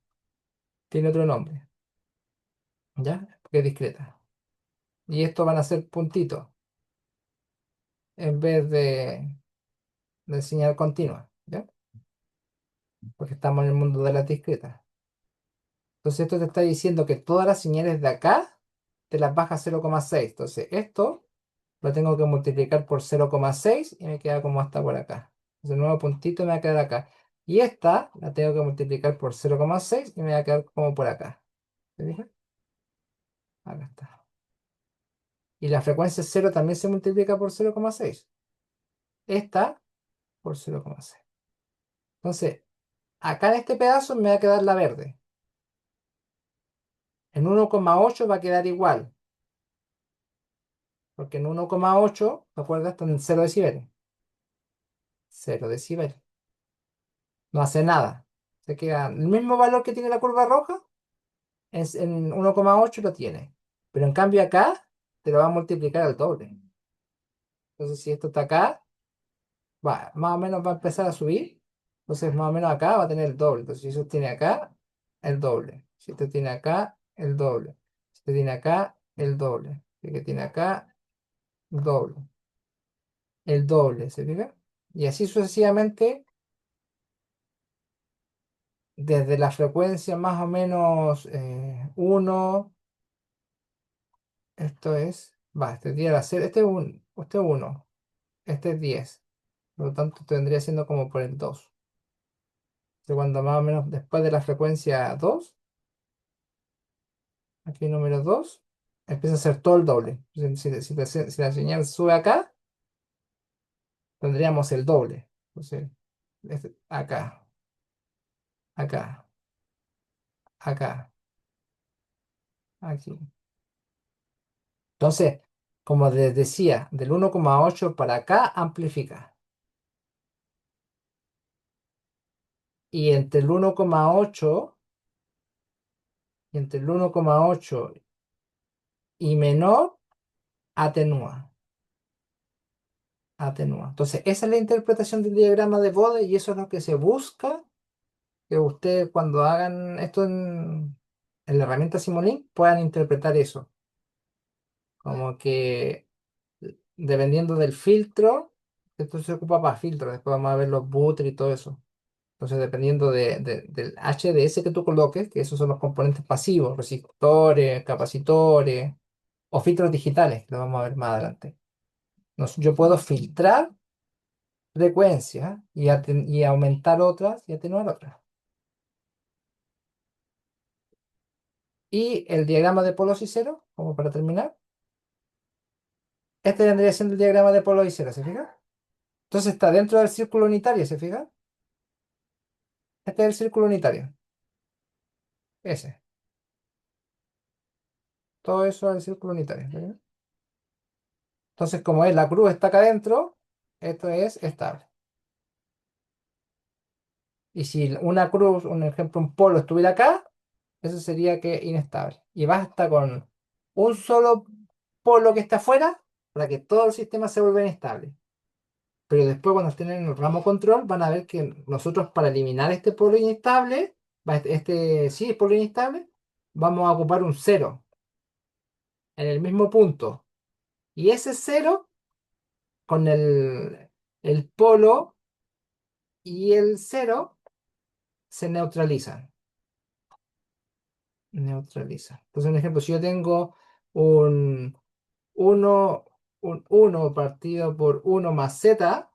tiene otro nombre, ¿ya? Porque es discreta. Y esto van a ser puntitos en vez de señal continua, ¿ya? Porque estamos en el mundo de las discretas. Entonces esto te está diciendo que todas las señales de acá te las baja 0,6. Entonces esto lo tengo que multiplicar por 0,6 y me queda como hasta por acá. Entonces el nuevo puntito me va a quedar acá. Y esta la tengo que multiplicar por 0,6 y me va a quedar como por acá. ¿Te dije? Acá está. Y la frecuencia cero también se multiplica por 0,6. Esta por 0,6. Entonces, acá en este pedazo me va a quedar la verde. En 1,8 va a quedar igual. Porque en 1,8, ¿te acuerdas? Están en 0 decibeles. 0 decibeles. No hace nada. Se queda el mismo valor que tiene la curva roja, en 1,8 lo tiene. Pero en cambio acá te lo va a multiplicar al doble. Entonces, si esto está acá, más o menos va a empezar a subir. Entonces, más o menos acá va a tener el doble. Entonces, si eso tiene acá, el doble. Si esto tiene acá, el doble. Si esto tiene acá, el doble. Si que tiene acá, el doble. El doble, ¿se fija? Y así sucesivamente. desde la frecuencia más o menos 1, esto es, este tiene la cero, este es 1, este es 10, por lo tanto tendría siendo como por el 2. Cuando más o menos después de la frecuencia 2, aquí número 2, empieza a ser todo el doble. Si la señal sube acá, tendríamos el doble. Entonces, acá, acá, acá, aquí. Entonces, como les decía, del 1,8 para acá amplifica. Y entre el 1,8 y entre el 1,8 y menor, atenúa. Atenúa. Entonces, esa es la interpretación del diagrama de Bode y eso es lo que se busca que ustedes cuando hagan esto en la herramienta Simulink puedan interpretar eso. Como que dependiendo del filtro, esto se ocupa para filtros, después vamos a ver los booters y todo eso. Entonces, dependiendo del HDS que tú coloques, que esos son los componentes pasivos, resistores, capacitores o filtros digitales, que lo vamos a ver más adelante. Yo puedo filtrar frecuencias y aumentar otras y atenuar otras. Y el diagrama de polos y ceros, como para terminar, este vendría siendo el diagrama de polos y ceros, ¿se fija? Entonces está dentro del círculo unitario, ¿se fija? Este es el círculo unitario, ese. Todo eso es el círculo unitario. ¿Se fija? Entonces, como es la cruz está acá adentro, esto es estable. Y si una cruz, un ejemplo, un polo estuviera acá, eso sería que inestable. Y basta con un solo polo que está afuera para que todo el sistema se vuelva inestable. Pero después cuando estén en el ramo control van a ver que nosotros para eliminar este polo inestable, sí, polo inestable, vamos a ocupar un cero en el mismo punto. Y ese cero con el polo y el cero se neutralizan. Neutralizan. Entonces, un ejemplo, si yo tengo un uno un uno partido por uno más z,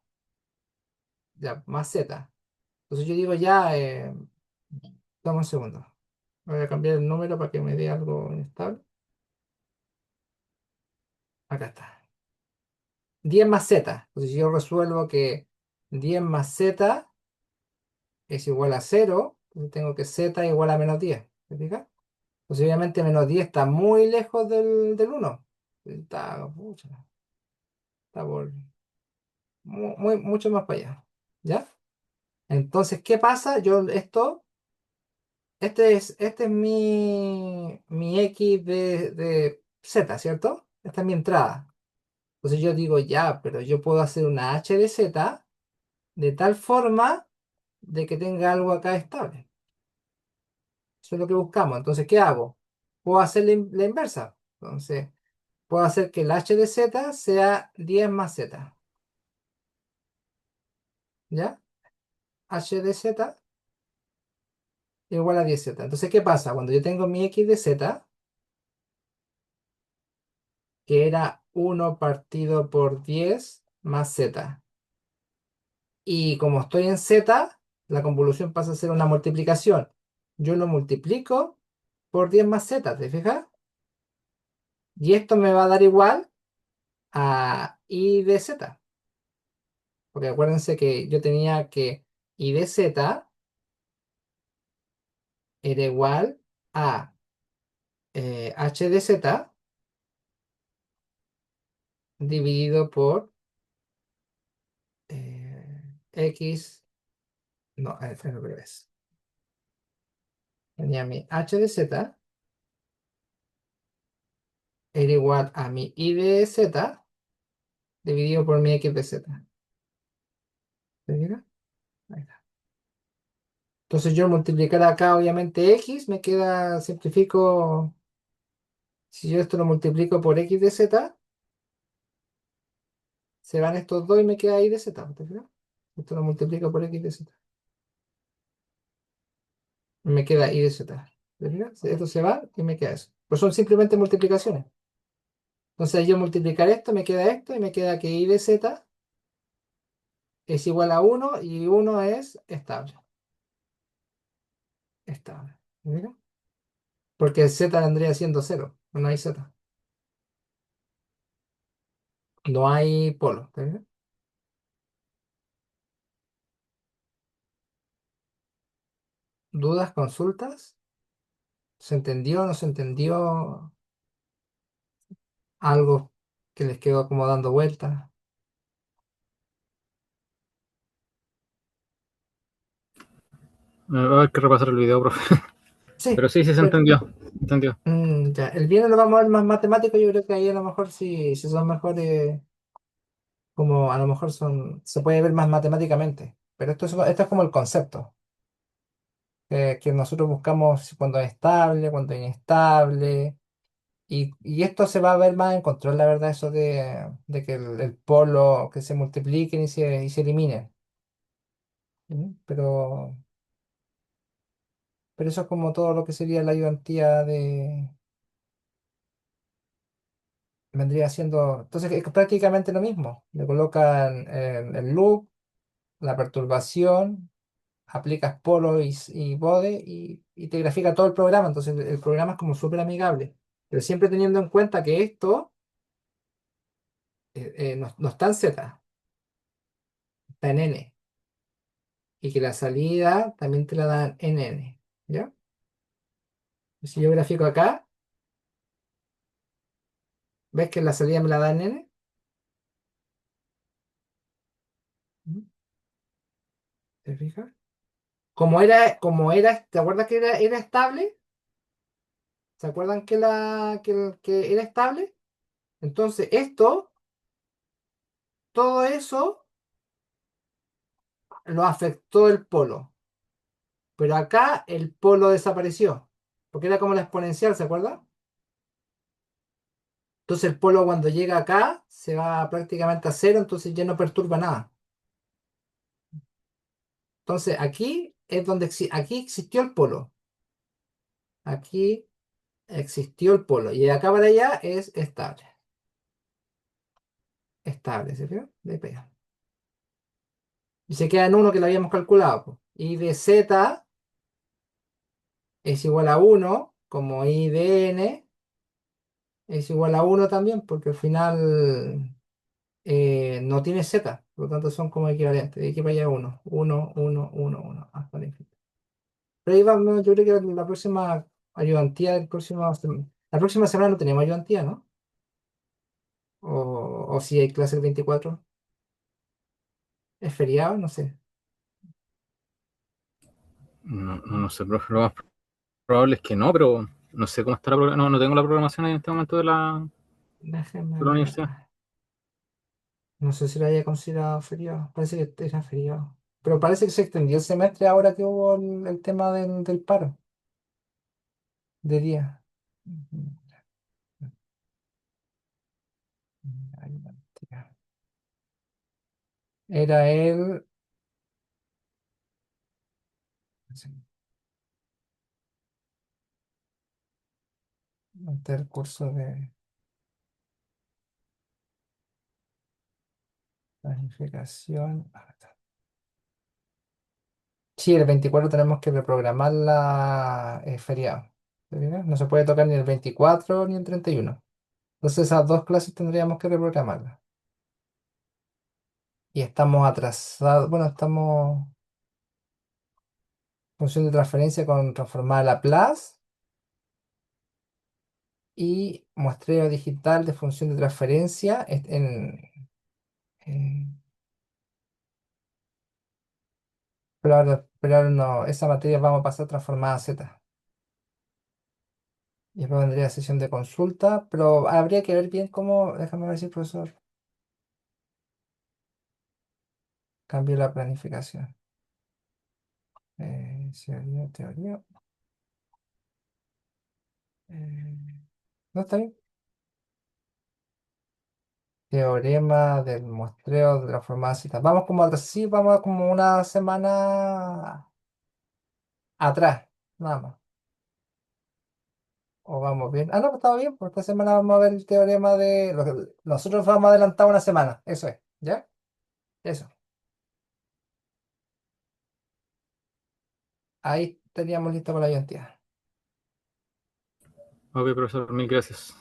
ya, más z. Entonces yo digo ya, dame un segundo. Voy a cambiar el número para que me dé algo inestable. Acá está. 10 más z. Entonces si yo resuelvo que 10 más z es igual a cero, entonces tengo que z igual a menos 10. ¿Se fija? Entonces obviamente menos 10 está muy lejos del uno. Pucha, está mucho más para allá. ¿Ya? Entonces, ¿qué pasa? Este es mi X de Z, ¿cierto? Esta es mi entrada. Entonces yo digo, ya, pero yo puedo hacer una H de Z de tal forma de que tenga algo acá estable. Eso es lo que buscamos. Entonces, ¿qué hago? Puedo hacer la inversa. Entonces, puedo hacer que el H de Z sea 10 más Z. ¿Ya? H de Z igual a 10Z. Entonces, ¿qué pasa? Cuando yo tengo mi X de Z, que era 1 partido por 10 más Z. Y como estoy en Z, la convolución pasa a ser una multiplicación. Yo lo multiplico por 10 más Z, ¿te fijas? Y esto me va a dar igual a I de Z. Porque acuérdense que yo tenía que I de Z era igual a H de Z dividido por X. No, es al revés. Tenía mi H de Z era igual a mi I de Z dividido por mi X de Z. ¿Te fijas? Ahí está. Entonces yo al multiplicar acá, obviamente, X, me queda, simplifico, si yo esto lo multiplico por X de Z, se van estos dos y me queda Y de Z. ¿Te fijas? Esto lo multiplico por X de Z. Me queda y de z. ¿Te fijas? Esto se va y me queda eso. Pues son simplemente multiplicaciones. Entonces yo multiplicar esto, me queda esto y me queda que y de z es igual a uno y uno es estable. Estable. ¿Mira? Porque el z vendría siendo cero. No hay z. No hay polo. ¿Te fijas? ¿Dudas, consultas? ¿Se entendió? ¿No se entendió? ¿Algo que les quedó como dando vueltas? Va a haber que repasar el video, profe. Sí, Pero sí, sí se pero entendió. Entendió. ya. El viernes lo vamos a ver más matemático. Yo creo que ahí a lo mejor sí, si son mejores, como a lo mejor son, se puede ver más matemáticamente. Pero esto es como el concepto que nosotros buscamos cuando es estable, cuando es inestable. Y esto se va a ver más en control, la verdad, eso de que el polo, que se multipliquen y se eliminen. ¿Mm? Pero eso es como todo lo que sería la ayudantía vendría siendo, entonces es prácticamente lo mismo. Le colocan el loop, la perturbación, aplicas polo y bode y te grafica todo el programa. Entonces el programa es como súper amigable. Pero siempre teniendo en cuenta que esto no está en Z, está en N. Y que la salida también te la dan en N. ¿Ya? Si yo grafico acá, ¿ves que la salida me la da en N? ¿Mm? ¿Te fijas? ¿Te acuerdas que era estable? ¿Se acuerdan que era estable? Entonces, todo eso lo afectó el polo. Pero acá el polo desapareció. Porque era como la exponencial, ¿se acuerdan? Entonces el polo cuando llega acá se va prácticamente a cero, entonces ya no perturba nada. Entonces aquí es donde aquí existió el polo. Aquí existió el polo. Y de acá para allá es estable. Estable, ¿se fijan? De pega. Y se queda en uno que lo habíamos calculado, po. Y de z es igual a uno, como I de n es igual a uno también, porque al final no tiene z, por lo tanto son como equivalentes. De aquí para allá uno, uno, uno, uno, uno, hasta el infinito. Pero ahí vamos, yo creo que la próxima ayudantía, la próxima semana no tenemos ayudantía, ¿no? O si hay clase el 24, es feriado, no sé. No, no, no sé, profe. Lo más probable es que no, pero no sé cómo está la programación. No, no tengo la programación ahí en este momento Déjenme de la ver. universidad. No sé si lo haya considerado feriado. Parece que era feriado. Pero parece que se extendió el semestre ahora que hubo el tema del paro de día. Ujú. Ay, mentira. Era el curso de planificación. Sí, el 24 tenemos que reprogramar la feriado. ¿Te fijas? No se puede tocar ni el 24 ni el 31. Entonces esas dos clases tendríamos que reprogramarlas. Y estamos atrasados. Bueno, estamos función de transferencia con transformar a Laplace y muestreo digital de función de transferencia pero ahora no, esa materia vamos a pasar transformada a Z. Y después vendría sesión de consulta, pero habría que ver bien cómo, déjame ver si el profesor cambió la planificación. Teoría. ¿No está bien? Teorema del muestreo de transformada a Z. Sí, vamos como una semana atrás. nada más. O vamos bien. Ah, no, pues estaba bien, porque esta semana vamos a ver el teorema de... nosotros vamos adelantado una semana, eso es, ¿ya? Eso. Ahí teníamos listo para la identidad. Ok, profesor, mil gracias.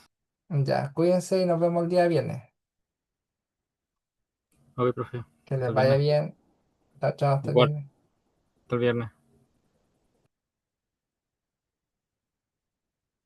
Ya, cuídense y nos vemos el día viernes. Ok, profe, Que hasta les el vaya viernes. bien. Chao, chao, hasta el Igual, viernes. hasta el viernes.